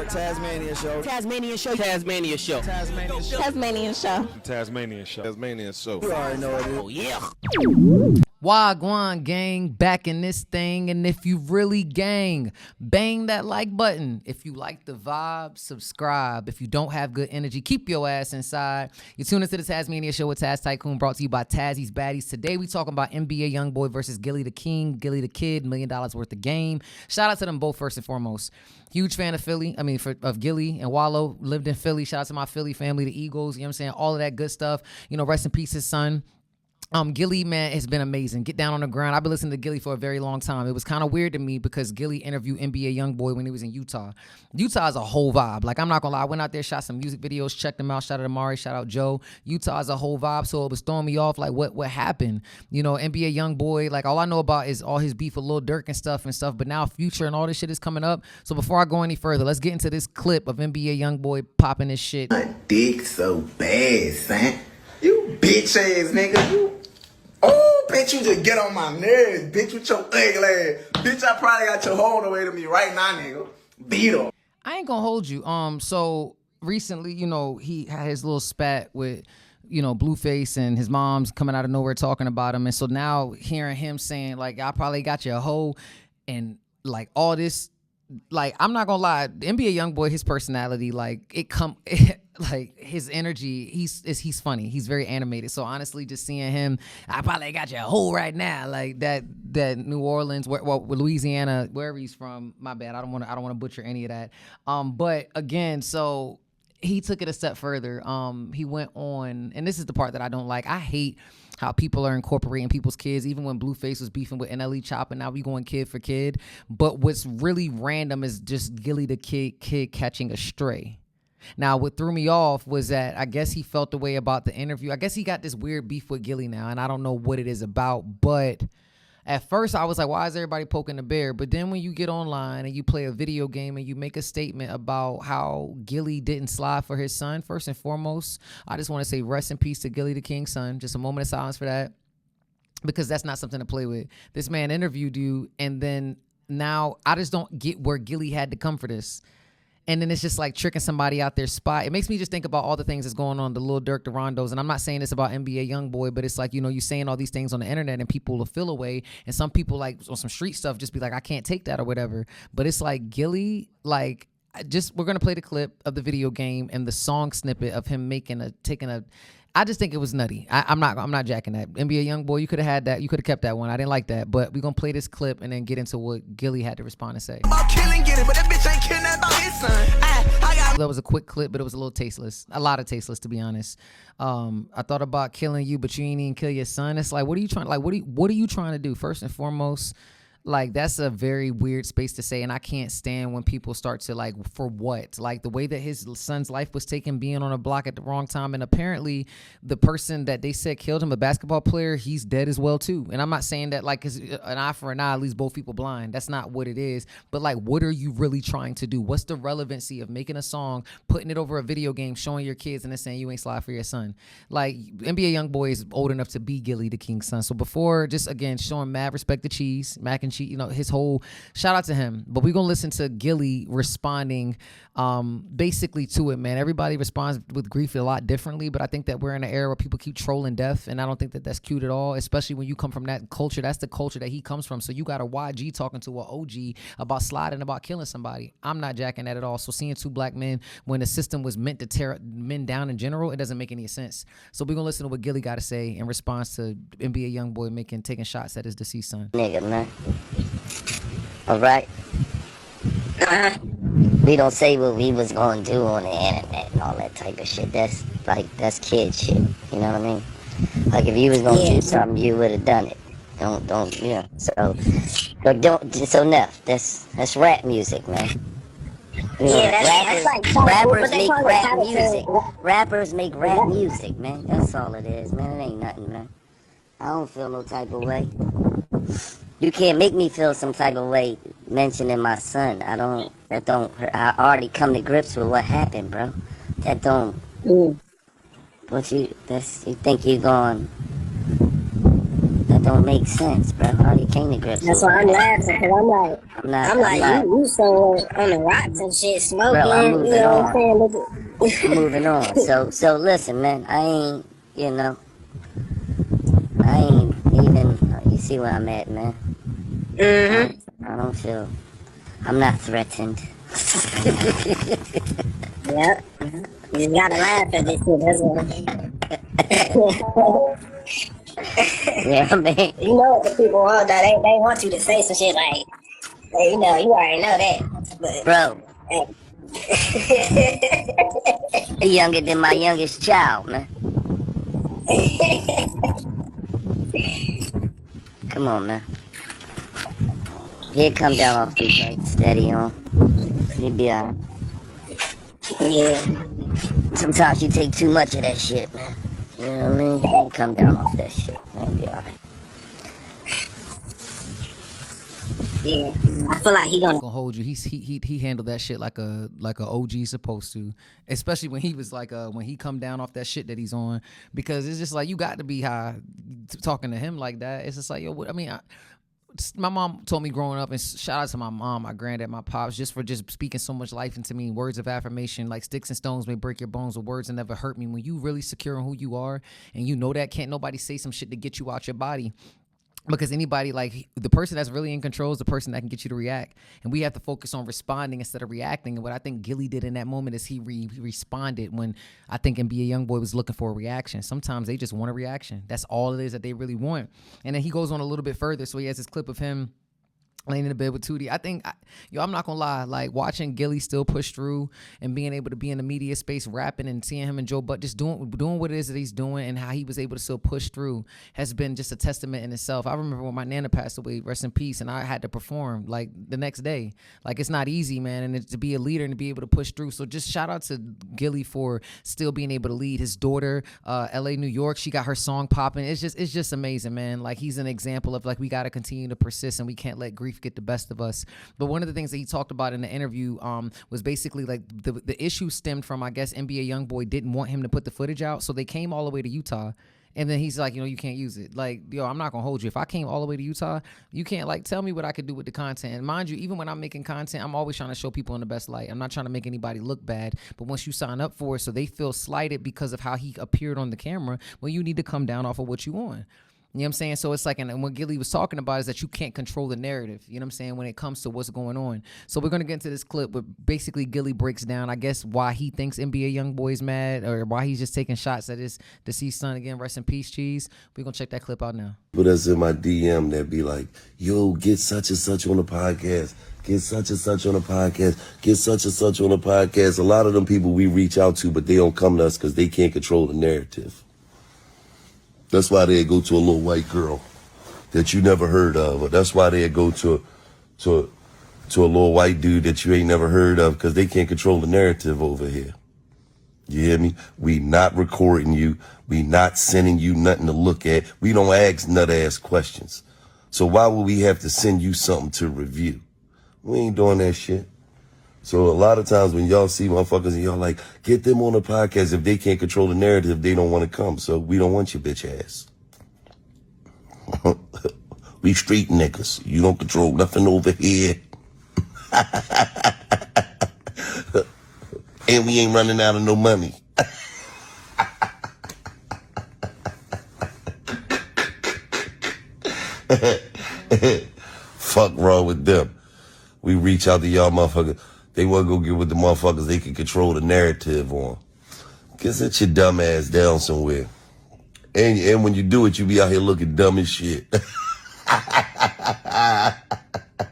Tasmania show. Tasmania show. Tasmania show. Tasmania show. Tasmania show. Tasmania show. You already know what it is. Oh yeah. Wagwan gang, back in this thing, and if you really gang, bang that like button. If you like the vibe, subscribe. If you don't have good energy, keep your ass inside. You tune into the Tasmania Show with Taz Tikoon, brought to you by Tazzy's Baddies. Today we talking about NBA YoungBoy versus Gillie Da King, Gillie Da Kid, $1 million worth of game. Shout out to them both first and foremost. Huge fan of Philly. Of Gillie and Wallow. Lived in Philly. Shout out to my Philly family, the Eagles. You know what I'm saying? All of that good stuff. You know, rest in peace, his son. Gillie, man, has been amazing. Get down on the ground. I've been listening to Gillie for a very long time. It was kind of weird to me because Gillie interviewed NBA YoungBoy when he was in Utah. Utah is a whole vibe. Like, I'm not gonna lie. I went out there, shot some music videos, checked them out. Shout out to Amari, shout out Joe. Utah is a whole vibe, so it was throwing me off. Like, what happened? You know, NBA YoungBoy. Like, all I know about is all his beef with Lil Durk and stuff. But now Future and all this shit is coming up. So before I go any further, let's get into this clip of NBA YoungBoy popping this shit. My dick so bad, son. You bitch ass nigga. You. Oh, bitch, you just get on my nerves, bitch, with your ugly ass. Bitch, I probably got your hoe on the way to me right now, nigga. Beat him. I ain't gonna hold you. So recently, you know, he had his little spat with, you know, Blueface, and his mom's coming out of nowhere talking about him. And so now hearing him saying, like, I probably got your hoe and, like, all this, like, I'm not gonna lie, the NBA YoungBoy, his personality, like, like, his energy, he's funny. He's very animated. So honestly, just seeing him, I probably got your hoe right now, like that New Orleans, Louisiana, wherever he's from. My bad. I don't want to butcher any of that. But again, so he took it a step further. He went on, and this is the part that I don't like. I hate how people are incorporating people's kids, even when Blueface was beefing with NLE Chopper, now we going kid for kid. But what's really random is just Gillie the kid catching a stray. Now, what threw me off was that I guess he felt the way about the interview. I guess he got this weird beef with Gillie now, and I don't know what it is about. But at first, I was like, why is everybody poking the bear? But then when you get online and you play a video game and you make a statement about how Gillie didn't slide for his son, first and foremost, I just want to say rest in peace to Gillie Da King's son. Just a moment of silence for that, because that's not something to play with. This man interviewed you, and then now I just don't get where Gillie had to come for this. And then it's just like tricking somebody out their spot. It makes me just think about all the things that's going on, the Lil Durk, the Rondos. And I'm not saying this about NBA YoungBoy, but it's like, you know, you're saying all these things on the internet and people will feel away. And some people, like, on some street stuff, just be like, I can't take that or whatever. But it's like Gillie, like, we're going to play the clip of the video game and the song snippet of him taking a, I just think it was nutty. I'm not jacking that. NBA YoungBoy, you could have had that. You could have kept that one. I didn't like that. But we're going to play this clip and then get into what Gillie had to respond and say. About killing, get it, but that bitch ain't killing that about his son. That was a quick clip, but it was a little tasteless. A lot of tasteless, to be honest. I thought about killing you, but you ain't even kill your son. It's like, what are you trying? Like, what are you trying to do? First and foremost, like, that's a very weird space to say, and I can't stand when people start to, like, for what? Like, the way that his son's life was taken, being on a block at the wrong time, and apparently the person that they said killed him, a basketball player, he's dead as well, too. And I'm not saying that, like, 'cause an eye for an eye leaves both people blind. That's not what it is. But, like, what are you really trying to do? What's the relevancy of making a song, putting it over a video game, showing your kids, and then saying you ain't slide for your son? Like, NBA YoungBoy is old enough to be Gillie Da King's son. So before, just, again, showing mad respect to Cheese, Mac and Cheese, you know, his whole shout out to him. But we're gonna listen to Gillie responding basically to it, man. Everybody responds with grief a lot differently, but I think that we're in an era where people keep trolling death, and I don't think that that's cute at all, especially when you come from that culture. That's the culture that he comes from. So you got a YG talking to an OG about sliding, about killing somebody. I'm not jacking that at all. So seeing two black men when the system was meant to tear men down in general, it doesn't make any sense. So we're gonna listen to what Gillie got to say in response to NBA YoungBoy taking shots at his deceased son. Nigga, man. All right. We don't say what we was gonna do on the internet and all that type of shit. That's kid shit. You know what I mean? Like, if you was gonna do something, you would have done it. Don't, you know. So enough. That's rap music, man. You know, that's like rappers make rap music. Rappers make rap music, man. That's all it is, man. It ain't nothing, man. I don't feel no type of way. You can't make me feel some type of way mentioning my son. I already come to grips with what happened, bro. That don't. You think you going? That don't make sense, bro. How you came to grips That's with why it? I'm laughing, because I'm like, you somewhere on the rocks and shit, smoking, Bro, I'm you moving know what I'm on. saying? I'm moving on. So listen, man. I ain't, I ain't even. You see where I'm at, man. I don't feel. I'm not threatened. Yep. You gotta laugh at this shit, that's what. Yeah, man. You know what the people want, though. They want you to say some shit like, hey, you already know that. But, Bro, hey. younger than my youngest child, man. Come on, man. He'll come down off these lights, steady on. He'll be alright. Yeah. Sometimes you take too much of that shit, man. You know what I mean? He'll come down off that shit. He'll be alright. Yeah. I feel like he gonna hold you. He handled that shit like a OG supposed to, especially when he was like when he come down off that shit that he's on, because it's just like you got to be high talking to him like that. It's just like, yo, what I mean. My mom told me growing up, and shout out to my mom, my granddad, my pops, just for just speaking so much life into me, words of affirmation, like sticks and stones may break your bones, but words that never hurt me. When you really secure in who you are, and you know that can't nobody say some shit to get you out your body. Because anybody, like, the person that's really in control is the person that can get you to react. And we have to focus on responding instead of reacting. And what I think Gillie did in that moment is he responded when I think NBA YoungBoy was looking for a reaction. Sometimes they just want a reaction. That's all it is that they really want. And then he goes on a little bit further. So he has this clip of him laying in the bed with Tootie. I think, I'm not gonna lie, like watching Gillie still push through and being able to be in the media space rapping and seeing him and Joe Butt just doing what it is that he's doing and how he was able to still push through has been just a testament in itself. I remember when my nana passed away, rest in peace, and I had to perform like the next day. Like, it's not easy, man, and to be a leader and to be able to push through. So just shout out to Gillie for still being able to lead. His daughter, LA, New York, she got her song popping. It's just amazing, man. Like, he's an example of like we got to continue to persist and we can't let grief get the best of us. But one of the things that he talked about in the interview was basically like the issue stemmed from, I guess, NBA YoungBoy didn't want him to put the footage out, so they came all the way to Utah. And then he's like, you can't use it. Like, yo, I'm not gonna hold you. If I came all the way to Utah, you can't like tell me what I could do with the content. And mind you, even when I'm making content, I'm always trying to show people in the best light. I'm not trying to make anybody look bad. But once you sign up for it, so they feel slighted because of how he appeared on the camera, well, you need to come down off of what you want. You know what I'm saying? So it's like, and what Gillie was talking about is that you can't control the narrative, you know what I'm saying, when it comes to what's going on. So we're going to get into this clip where basically Gillie breaks down, I guess, why he thinks NBA YoungBoy is mad or why he's just taking shots at his deceased son. Again, rest in peace, Cheese. We're going to check that clip out now. But that's in my DM that be like, yo, get such and such on the podcast. Get such and such on the podcast. Get such and such on the podcast. A lot of them people we reach out to, but they don't come to us because they can't control the narrative. That's why they go to a little white girl that you never heard of. Or that's why they go to a little white dude that you ain't never heard of, because they can't control the narrative over here. You hear me? We not recording you. We not sending you nothing to look at. We don't ask nut-ass questions. So why would we have to send you something to review? We ain't doing that shit. So a lot of times when y'all see motherfuckers and y'all like, get them on the podcast, if they can't control the narrative, they don't want to come. So we don't want your bitch ass. We street niggas. You don't control nothing over here. And we ain't running out of no money. Fuck wrong with them. We reach out to y'all motherfuckers. They want to go get with the motherfuckers they can control the narrative on. Sit your dumb ass down somewhere. And when you do it, you be out here looking dumb as shit.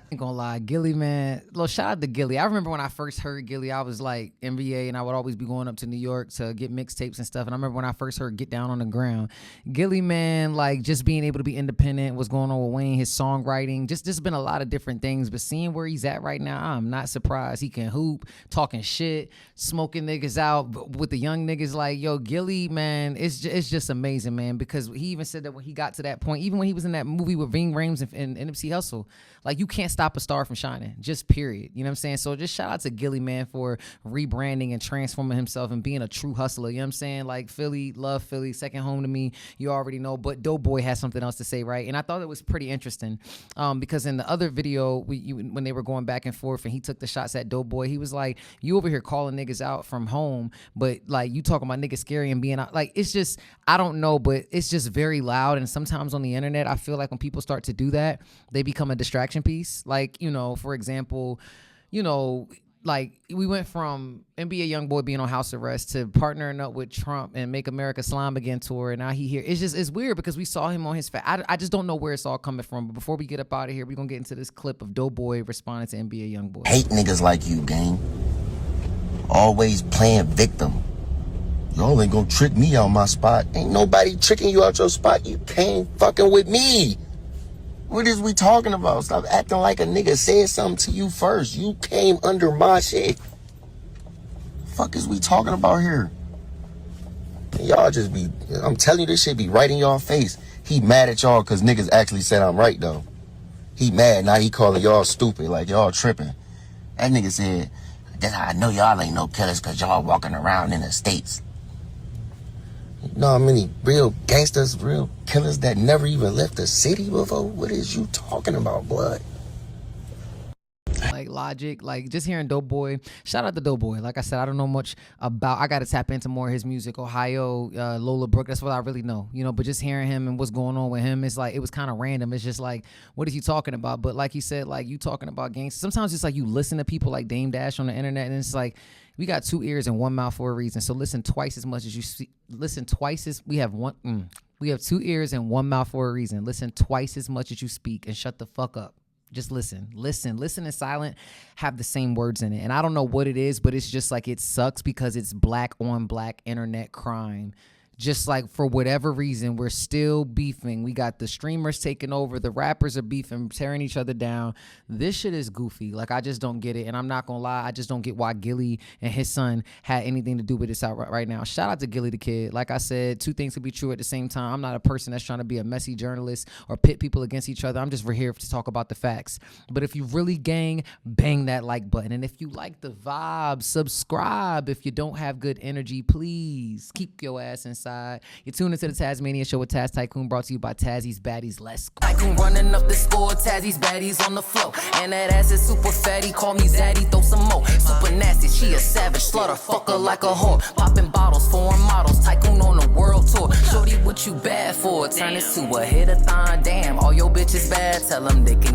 Ain't gonna lie, Gillie, man. Look, shout out to Gillie. I remember when I first heard Gillie, I was like NBA, and I would always be going up to New York to get mixtapes and stuff. And I remember when I first heard Get Down on the Ground, Gillie, man, like just being able to be independent, what's going on with Wayne, his songwriting, just been a lot of different things. But seeing where he's at right now, I'm not surprised. He can hoop, talking shit, smoking niggas out with the young niggas. Like, yo, Gillie, man, it's just amazing, man. Because he even said that when he got to that point, even when he was in that movie with Ving Rhames and Nipsey Hussle, like, you can't stop stop a star from shining. Just period. You know what I'm saying? So just shout out to Gillie, man, for rebranding and transforming himself and being a true hustler. You know what I'm saying? Like Philly, love Philly, second home to me. You already know. But Doe Boy has something else to say, right? And I thought it was pretty interesting because in the other video, when they were going back and forth and he took the shots at Doe Boy, he was like, you over here calling niggas out from home, but like you talking about niggas scary and being out. Like, it's just, I don't know, but it's just very loud. And sometimes on the internet, I feel like when people start to do that, they become a distraction piece. Like, you know, for example, you know, like we went from NBA YoungBoy being on house arrest to partnering up with Trump and Make America Slime Again tour. And now he here. It's weird because we saw him on his I just don't know where it's all coming from. But before we get up out of here, we're going to get into this clip of Doe Boy responding to NBA YoungBoy. Hate niggas like you, gang. Always playing victim. Y'all ain't gonna trick me out my spot. Ain't nobody tricking you out your spot. You came fucking with me. What is we talking about? Stop acting like a nigga said something to you first. You came under my shit. Fuck is we talking about here? Y'all just be, I'm telling you, this shit be right in y'all face. He mad at y'all because niggas actually said I'm right, though. He mad. Now he calling y'all stupid, like y'all tripping. That nigga said, that's how I know y'all ain't no killers because y'all walking around in the States. You know how many real gangsters, real killers that never even left the city before? What is you talking about, blood? Like Logic, like just hearing Doe Boy. Shout out to Doe Boy. Like I said, I don't know much about. I got to tap into more of his music. Ohio, Lola Brooke. That's what I really know, you know. But just hearing him and what's going on with him, it's like it was kind of random. It's just like, what is he talking about? But like he said, like you talking about gangsters. Sometimes it's like you listen to people like Dame Dash on the internet, and it's like we got 2 ears and 1 mouth for a reason. So listen twice as much as you see. Listen twice as we have one. We have 2 ears and 1 mouth for a reason. Listen twice as much as you speak and shut the fuck up. Just listen and silent have the same words in it. And I don't know what it is, but it's just like it sucks because it's black on black internet crime. Just like for whatever reason, we're still beefing. We got the streamers taking over. The rappers are beefing, tearing each other down. This shit is goofy. Like, I just don't get it. And I'm not going to lie. I just don't get why Gillie and his son had anything to do with this out right now. Shout out to Gillie Da King. Like I said, 2 things could be true at the same time. I'm not a person that's trying to be a messy journalist or pit people against each other. I'm just here to talk about the facts. But if you really gang, bang that like button. And if you like the vibe, subscribe. If you don't have good energy, please keep your ass inside. You're tuned into the Tasmania Show with Taz Tikoon, brought to you by Tazzy's Baddies. Let's go. Tikoon running up the score, Tazzy's Baddies on the floor. And that ass is super fatty, call me Zaddy, throw some more. Super nasty, she a savage, slaughter fucker like a whore. Popping bottles, foreign models, Tikoon on the world tour. Shorty, what you bad for? Turn this to a hit-a-thon, damn, all your bitches bad, tell them they can